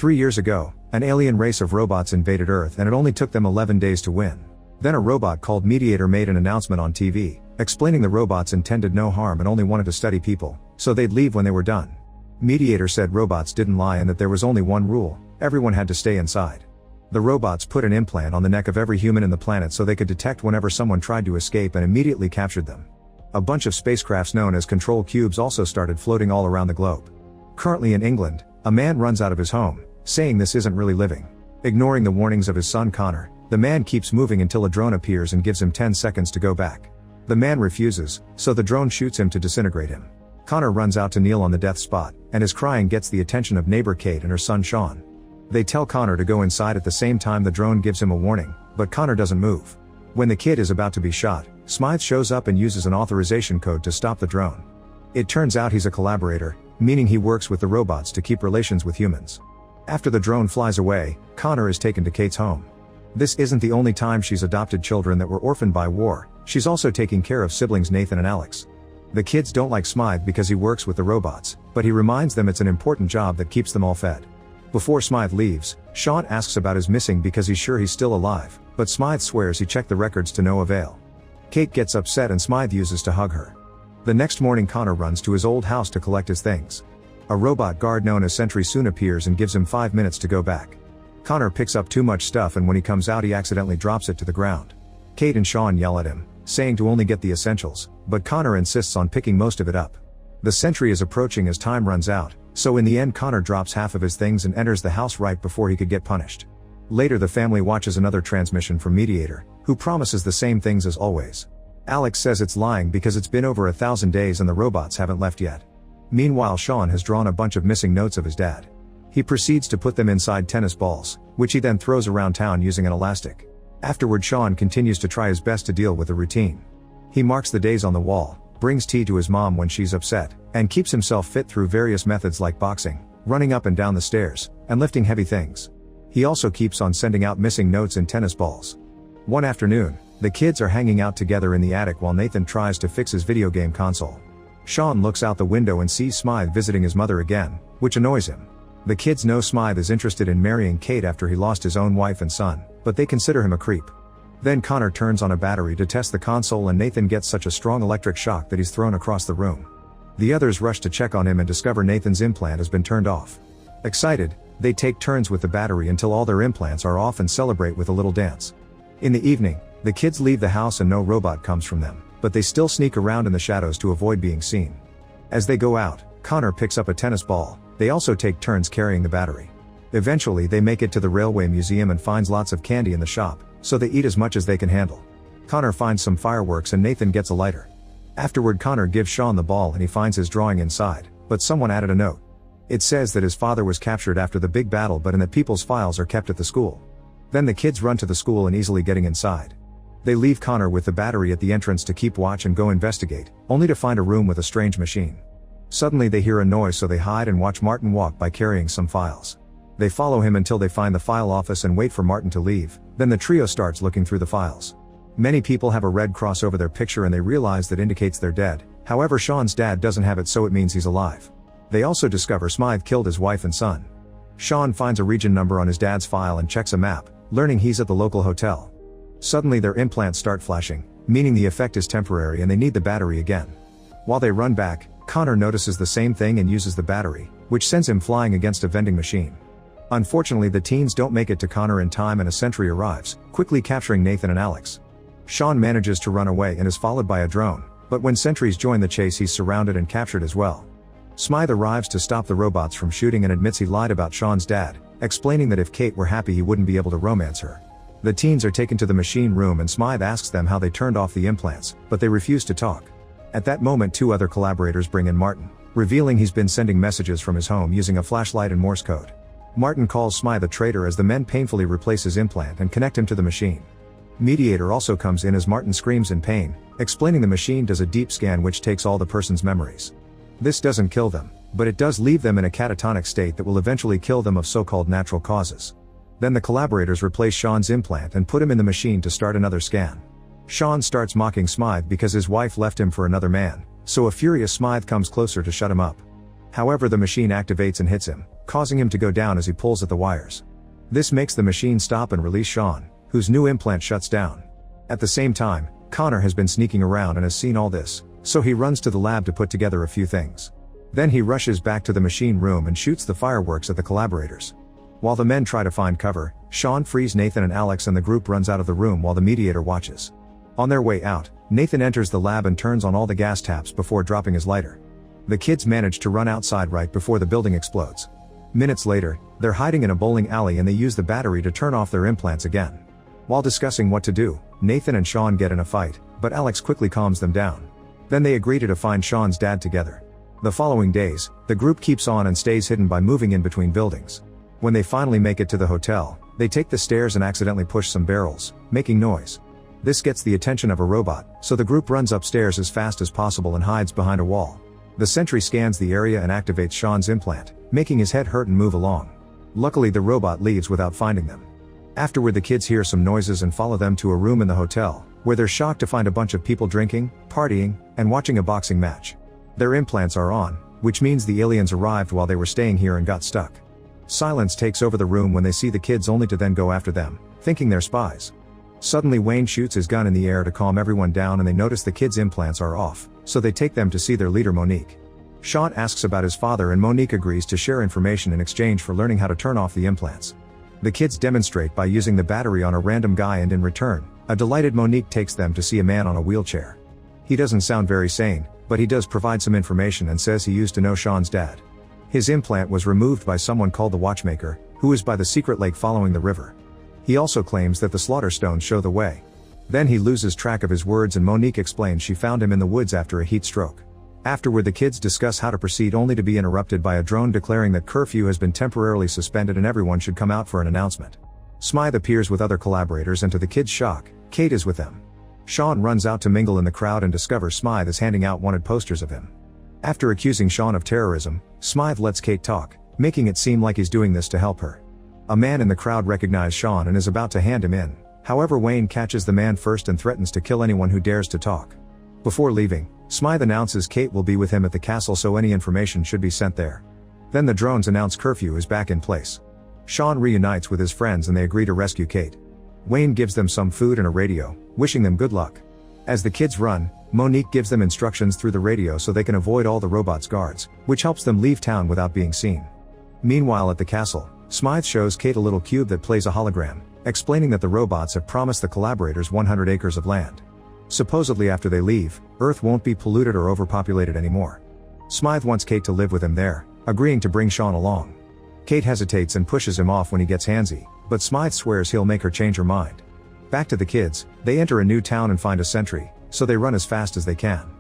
3 years ago, an alien race of robots invaded Earth and it only took them 11 days to win. Then a robot called Mediator made an announcement on TV, explaining the robots intended no harm and only wanted to study people, so they'd leave when they were done. Mediator said robots didn't lie and that there was only one rule: everyone had to stay inside. The robots put an implant on the neck of every human in the planet so they could detect whenever someone tried to escape and immediately captured them. A bunch of spacecrafts known as control cubes also started floating all around the globe. Currently in England, a man runs out of his home, saying this isn't really living. Ignoring the warnings of his son Connor, the man keeps moving until a drone appears and gives him 10 seconds to go back. The man refuses, so the drone shoots him to disintegrate him. Connor runs out to kneel on the death spot, and his crying gets the attention of neighbor Kate and her son Sean. They tell Connor to go inside at the same time the drone gives him a warning, but Connor doesn't move. When the kid is about to be shot, Smythe shows up and uses an authorization code to stop the drone. It turns out he's a collaborator, meaning he works with the robots to keep relations with humans. After the drone flies away, Connor is taken to Kate's home. This isn't the only time she's adopted children that were orphaned by war, she's also taking care of siblings Nathan and Alex. The kids don't like Smythe because he works with the robots, but he reminds them it's an important job that keeps them all fed. Before Smythe leaves, Sean asks about his missing because he's sure he's still alive, but Smythe swears he checked the records to no avail. Kate gets upset and Smythe uses to hug her. The next morning Connor runs to his old house to collect his things. A robot guard known as Sentry soon appears and gives him 5 minutes to go back. Connor picks up too much stuff and when he comes out he accidentally drops it to the ground. Kate and Sean yell at him, saying to only get the essentials, but Connor insists on picking most of it up. The Sentry is approaching as time runs out, so in the end Connor drops half of his things and enters the house right before he could get punished. Later the family watches another transmission from Mediator, who promises the same things as always. Alex says it's lying because it's been over 1,000 days and the robots haven't left yet. Meanwhile Sean has drawn a bunch of missing notes of his dad. He proceeds to put them inside tennis balls, which he then throws around town using an elastic. Afterward Sean continues to try his best to deal with the routine. He marks the days on the wall, brings tea to his mom when she's upset, and keeps himself fit through various methods like boxing, running up and down the stairs, and lifting heavy things. He also keeps on sending out missing notes in tennis balls. One afternoon, the kids are hanging out together in the attic while Nathan tries to fix his video game console. Sean looks out the window and sees Smythe visiting his mother again, which annoys him. The kids know Smythe is interested in marrying Kate after he lost his own wife and son, but they consider him a creep. Then Connor turns on a battery to test the console and Nathan gets such a strong electric shock that he's thrown across the room. The others rush to check on him and discover Nathan's implant has been turned off. Excited, they take turns with the battery until all their implants are off and celebrate with a little dance. In the evening, the kids leave the house and no robot comes from them, but they still sneak around in the shadows to avoid being seen. As they go out, Connor picks up a tennis ball. They also take turns carrying the battery. Eventually they make it to the railway museum and finds lots of candy in the shop, so they eat as much as they can handle. Connor finds some fireworks and Nathan gets a lighter. Afterward Connor gives Sean the ball and he finds his drawing inside, but someone added a note. It says that his father was captured after the big battle but in that people's files are kept at the school. Then the kids run to the school and easily getting inside. They leave Connor with the battery at the entrance to keep watch and go investigate, only to find a room with a strange machine. Suddenly they hear a noise so they hide and watch Martin walk by carrying some files. They follow him until they find the file office and wait for Martin to leave, then the trio starts looking through the files. Many people have a red cross over their picture and they realize that indicates they're dead, however Sean's dad doesn't have it so it means he's alive. They also discover Smythe killed his wife and son. Sean finds a region number on his dad's file and checks a map, learning he's at the local hotel. Suddenly their implants start flashing, meaning the effect is temporary and they need the battery again. While they run back, Connor notices the same thing and uses the battery, which sends him flying against a vending machine. Unfortunately the teens don't make it to Connor in time and a sentry arrives, quickly capturing Nathan and Alex. Sean manages to run away and is followed by a drone, but when sentries join the chase he's surrounded and captured as well. Smythe arrives to stop the robots from shooting and admits he lied about Sean's dad, explaining that if Kate were happy he wouldn't be able to romance her. The teens are taken to the machine room and Smythe asks them how they turned off the implants, but they refuse to talk. At that moment 2 other collaborators bring in Martin, revealing he's been sending messages from his home using a flashlight and Morse code. Martin calls Smythe a traitor as the men painfully replace his implant and connect him to the machine. Mediator also comes in as Martin screams in pain, explaining the machine does a deep scan which takes all the person's memories. This doesn't kill them, but it does leave them in a catatonic state that will eventually kill them of so-called natural causes. Then the collaborators replace Sean's implant and put him in the machine to start another scan. Sean starts mocking Smythe because his wife left him for another man, so a furious Smythe comes closer to shut him up. However, the machine activates and hits him, causing him to go down as he pulls at the wires. This makes the machine stop and release Sean, whose new implant shuts down. At the same time, Connor has been sneaking around and has seen all this, so he runs to the lab to put together a few things. Then he rushes back to the machine room and shoots the fireworks at the collaborators. While the men try to find cover, Sean frees Nathan and Alex and the group runs out of the room while the mediator watches. On their way out, Nathan enters the lab and turns on all the gas taps before dropping his lighter. The kids manage to run outside right before the building explodes. Minutes later, they're hiding in a bowling alley and they use the battery to turn off their implants again. While discussing what to do, Nathan and Sean get in a fight, but Alex quickly calms them down. Then they agree to find Sean's dad together. The following days, the group keeps on and stays hidden by moving in between buildings. When they finally make it to the hotel, they take the stairs and accidentally push some barrels, making noise. This gets the attention of a robot, so the group runs upstairs as fast as possible and hides behind a wall. The sentry scans the area and activates Sean's implant, making his head hurt and move along. Luckily, the robot leaves without finding them. Afterward, the kids hear some noises and follow them to a room in the hotel, where they're shocked to find a bunch of people drinking, partying, and watching a boxing match. Their implants are on, which means the aliens arrived while they were staying here and got stuck. Silence takes over the room when they see the kids, only to then go after them, thinking they're spies. Suddenly, Wayne shoots his gun in the air to calm everyone down and they notice the kids' implants are off, so they take them to see their leader Monique. Sean asks about his father and Monique agrees to share information in exchange for learning how to turn off the implants. The kids demonstrate by using the battery on a random guy and in return, a delighted Monique takes them to see a man on a wheelchair. He doesn't sound very sane, but he does provide some information and says he used to know Sean's dad. His implant was removed by someone called the Watchmaker, who is by the secret lake following the river. He also claims that the slaughter stones show the way. Then he loses track of his words and Monique explains she found him in the woods after a heat stroke. Afterward, the kids discuss how to proceed, only to be interrupted by a drone declaring that curfew has been temporarily suspended and everyone should come out for an announcement. Smythe appears with other collaborators and to the kids' shock, Kate is with them. Sean runs out to mingle in the crowd and discovers Smythe is handing out wanted posters of him. After accusing Sean of terrorism, Smythe lets Kate talk, making it seem like he's doing this to help her. A man in the crowd recognizes Sean and is about to hand him in. However, Wayne catches the man first and threatens to kill anyone who dares to talk. Before leaving, Smythe announces Kate will be with him at the castle, so any information should be sent there. Then the drones announce curfew is back in place. Sean reunites with his friends and they agree to rescue Kate. Wayne gives them some food and a radio, wishing them good luck. As the kids run, Monique gives them instructions through the radio so they can avoid all the robots' guards, which helps them leave town without being seen. Meanwhile, at the castle, Smythe shows Kate a little cube that plays a hologram, explaining that the robots have promised the collaborators 100 acres of land. Supposedly after they leave, Earth won't be polluted or overpopulated anymore. Smythe wants Kate to live with him there, agreeing to bring Sean along. Kate hesitates and pushes him off when he gets handsy, but Smythe swears he'll make her change her mind. Back to the kids, they enter a new town and find a sentry, so they run as fast as they can.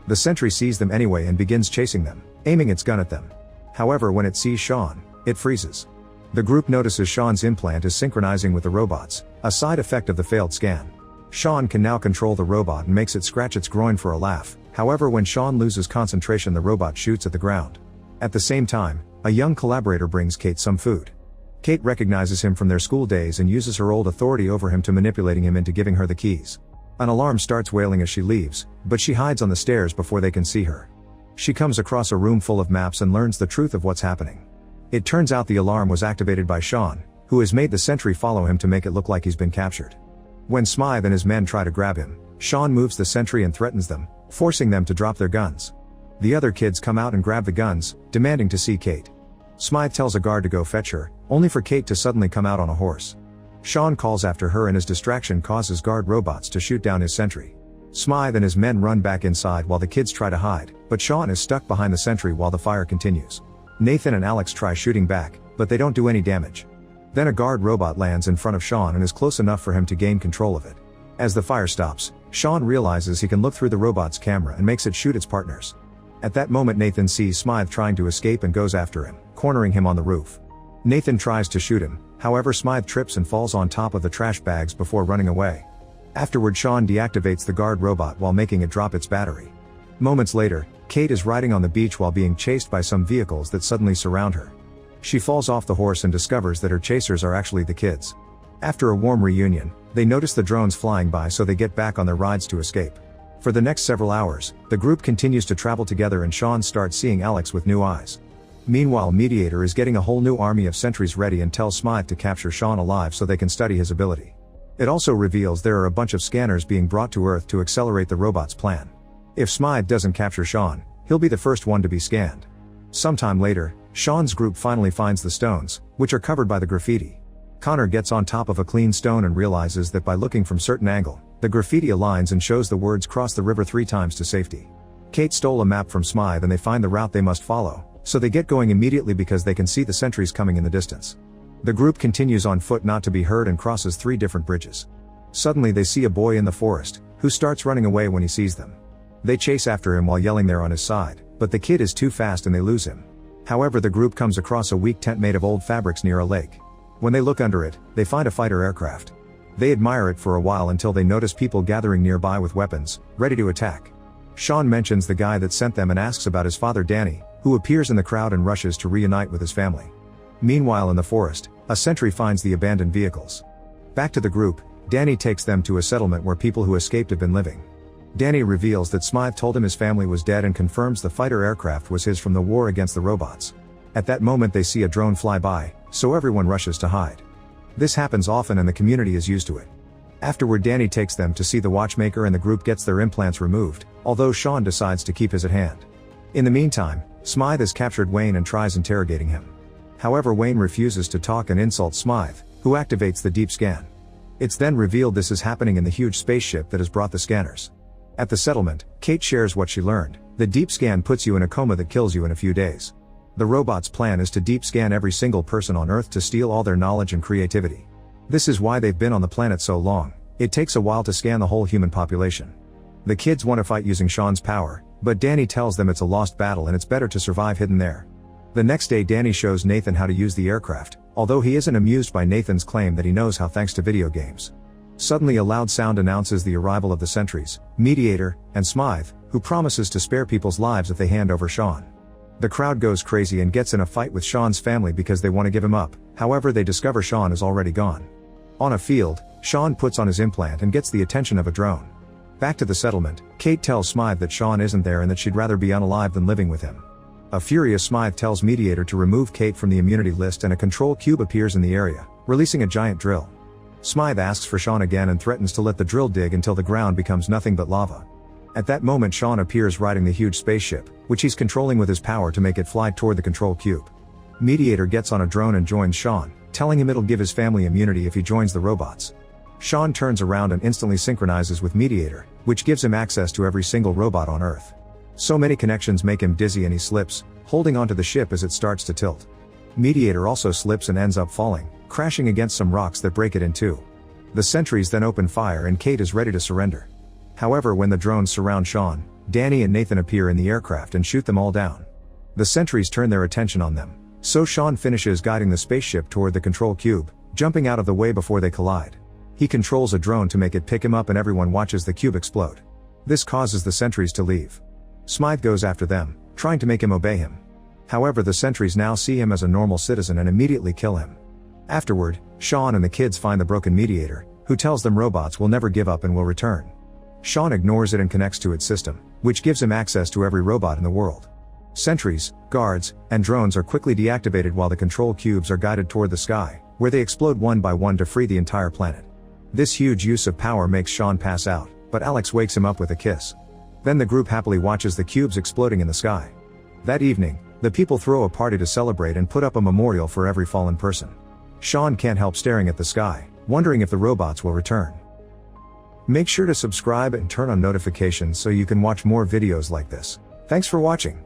The sentry sees them anyway and begins chasing them, aiming its gun at them. However, when it sees Sean, it freezes. The group notices Sean's implant is synchronizing with the robots, a side effect of the failed scan. Sean can now control the robot and makes it scratch its groin for a laugh. However, when Sean loses concentration, the robot shoots at the ground. At the same time, a young collaborator brings Kate some food. Kate recognizes him from their school days and uses her old authority over him to manipulating him into giving her the keys. An alarm starts wailing as she leaves, but she hides on the stairs before they can see her. She comes across a room full of maps and learns the truth of what's happening. It turns out the alarm was activated by Sean, who has made the sentry follow him to make it look like he's been captured. When Smythe and his men try to grab him, Sean moves the sentry and threatens them, forcing them to drop their guns. The other kids come out and grab the guns, demanding to see Kate. Smythe tells a guard to go fetch her, only for Kate to suddenly come out on a horse. Sean calls after her and his distraction causes guard robots to shoot down his sentry. Smythe and his men run back inside while the kids try to hide, but Sean is stuck behind the sentry while the fire continues. Nathan and Alex try shooting back, but they don't do any damage. Then a guard robot lands in front of Sean and is close enough for him to gain control of it. As the fire stops, Sean realizes he can look through the robot's camera and makes it shoot its partners. At that moment, Nathan sees Smythe trying to escape and goes after him, cornering him on the roof. Nathan tries to shoot him, however Smythe trips and falls on top of the trash bags before running away. Afterward, Sean deactivates the guard robot while making it drop its battery. Moments later, Kate is riding on the beach while being chased by some vehicles that suddenly surround her. She falls off the horse and discovers that her chasers are actually the kids. After a warm reunion, they notice the drones flying by, so they get back on their rides to escape. For the next several hours, the group continues to travel together and Sean starts seeing Alex with new eyes. Meanwhile, Mediator is getting a whole new army of sentries ready and tells Smythe to capture Sean alive so they can study his ability. It also reveals there are a bunch of scanners being brought to Earth to accelerate the robot's plan. If Smythe doesn't capture Sean, he'll be the first one to be scanned. Sometime later, Sean's group finally finds the stones, which are covered by the graffiti. Connor gets on top of a clean stone and realizes that by looking from certain angle, the graffiti aligns and shows the words "cross the river 3 times to safety." Kate stole a map from Smythe and they find the route they must follow, so they get going immediately because they can see the sentries coming in the distance. The group continues on foot not to be heard and crosses 3 different bridges. Suddenly they see a boy in the forest, who starts running away when he sees them. They chase after him while yelling they're on his side, but the kid is too fast and they lose him. However, the group comes across a weak tent made of old fabrics near a lake. When they look under it, they find a fighter aircraft. They admire it for a while until they notice people gathering nearby with weapons, ready to attack. Sean mentions the guy that sent them and asks about his father Danny, who appears in the crowd and rushes to reunite with his family. Meanwhile in the forest, a sentry finds the abandoned vehicles. Back to the group, Danny takes them to a settlement where people who escaped have been living. Danny reveals that Smythe told him his family was dead and confirms the fighter aircraft was his from the war against the robots. At that moment they see a drone fly by, so everyone rushes to hide. This happens often and the community is used to it. Afterward, Danny takes them to see the watchmaker and the group gets their implants removed, although Sean decides to keep his at hand. In the meantime, Smythe has captured Wayne and tries interrogating him. However, Wayne refuses to talk and insults Smythe, who activates the deep scan. It's then revealed this is happening in the huge spaceship that has brought the scanners. At the settlement, Kate shares what she learned. The deep scan puts you in a coma that kills you in a few days. The robot's plan is to deep scan every single person on Earth to steal all their knowledge and creativity. This is why they've been on the planet so long. It takes a while to scan the whole human population. The kids want to fight using Sean's power, but Danny tells them it's a lost battle and it's better to survive hidden there. The next day Danny shows Nathan how to use the aircraft, although he isn't amused by Nathan's claim that he knows how thanks to video games. Suddenly a loud sound announces the arrival of the sentries, Mediator, and Smythe, who promises to spare people's lives if they hand over Sean. The crowd goes crazy and gets in a fight with Sean's family because they want to give him up, however they discover Sean is already gone. On a field, Sean puts on his implant and gets the attention of a drone. Back to the settlement, Kate tells Smythe that Sean isn't there and that she'd rather be unalive than living with him. A furious Smythe tells Mediator to remove Kate from the immunity list and a control cube appears in the area, releasing a giant drill. Smythe asks for Sean again and threatens to let the drill dig until the ground becomes nothing but lava. At that moment Sean appears riding the huge spaceship, which he's controlling with his power to make it fly toward the control cube. Mediator gets on a drone and joins Sean, telling him it'll give his family immunity if he joins the robots. Sean turns around and instantly synchronizes with Mediator, which gives him access to every single robot on Earth. So many connections make him dizzy and he slips, holding onto the ship as it starts to tilt. Mediator also slips and ends up falling, crashing against some rocks that break it in two. The sentries then open fire and Kate is ready to surrender. However, when the drones surround Sean, Danny and Nathan appear in the aircraft and shoot them all down. The sentries turn their attention on them, so Sean finishes guiding the spaceship toward the control cube, jumping out of the way before they collide. He controls a drone to make it pick him up and everyone watches the cube explode. This causes the sentries to leave. Smythe goes after them, trying to make him obey him. However, the sentries now see him as a normal citizen and immediately kill him. Afterward, Sean and the kids find the broken Mediator, who tells them robots will never give up and will return. Sean ignores it and connects to its system, which gives him access to every robot in the world. Sentries, guards, and drones are quickly deactivated while the control cubes are guided toward the sky, where they explode one by one to free the entire planet. This huge use of power makes Sean pass out, but Alex wakes him up with a kiss. Then the group happily watches the cubes exploding in the sky. That evening, the people throw a party to celebrate and put up a memorial for every fallen person. Sean can't help staring at the sky, wondering if the robots will return. Make sure to subscribe and turn on notifications so you can watch more videos like this. Thanks for watching.